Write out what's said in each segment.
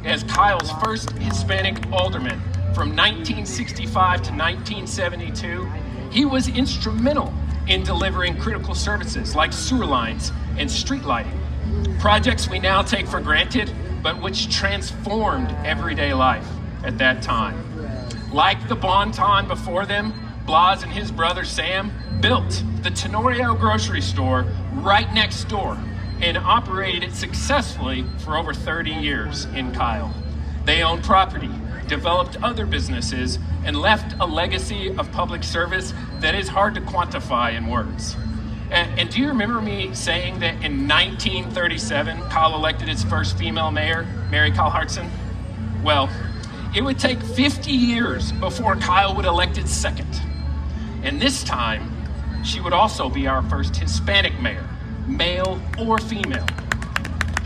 as Kyle's first Hispanic alderman from 1965 to 1972, he was instrumental in delivering critical services like sewer lines and street lighting, projects we now take for granted, but which transformed everyday life at that time. Like the Bon-Ton before them, Blas and his brother Sam built the Tenorio grocery store right next door and operated it successfully for over 30 years in Kyle. They owned property, developed other businesses, and left a legacy of public service that is hard to quantify in words. And do you remember me saying that in 1937, Kyle elected its first female mayor, Mary Kyle Hartson? Well, it would take 50 years before Kyle would elect its second. And this time, she would also be our first Hispanic mayor, male or female.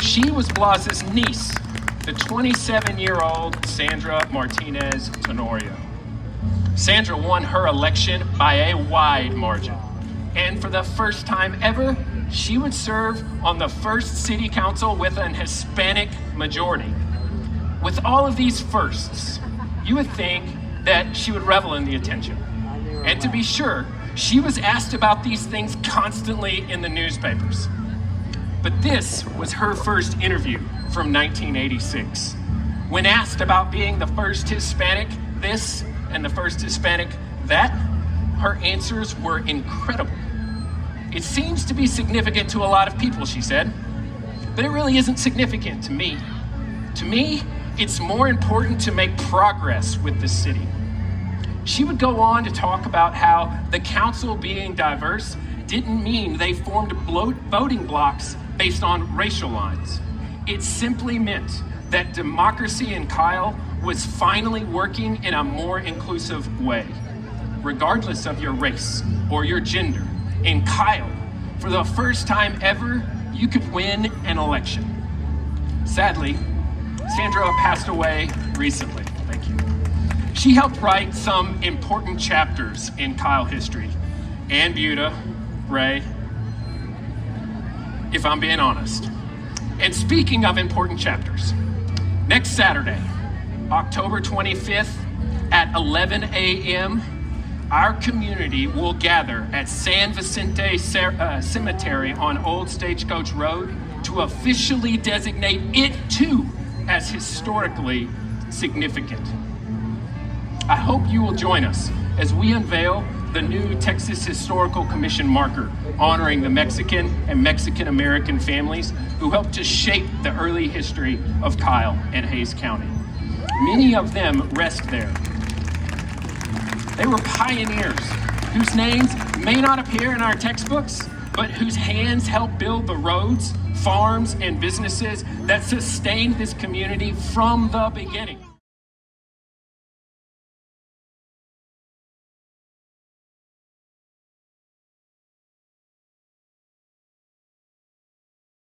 She was Blas's niece, the 27-year-old Sandra Martinez Tenorio. Sandra won her election by a wide margin. And for the first time ever, she would serve on the first city council with an Hispanic majority. With all of these firsts, you would think that she would revel in the attention. And to be sure, she was asked about these things constantly in the newspapers. But this was her first interview from 1986. When asked about being the first Hispanic this and the first Hispanic that, her answers were incredible. It seems to be significant to a lot of people, she said, but it really isn't significant to me. To me, it's more important to make progress with the city. She would go on to talk about how the council being diverse didn't mean they formed voting blocks based on racial lines. It simply meant that democracy in Kyle was finally working in a more inclusive way. Regardless of your race or your gender, in Kyle, for the first time ever, you could win an election. Sadly, Sandra passed away recently. Thank you. She helped write some important chapters in Kyle history. Ann Buda, Ray, if I'm being honest. And speaking of important chapters, next Saturday, October 25th at 11 a.m., our community will gather at San Vicente Cemetery on Old Stagecoach Road to officially designate it too as historically significant. I hope you will join us as we unveil the new Texas Historical Commission marker honoring the Mexican and Mexican-American families who helped to shape the early history of Kyle and Hays County. Many of them rest there. They were pioneers whose names may not appear in our textbooks, but whose hands helped build the roads, farms, and businesses that sustained this community from the beginning.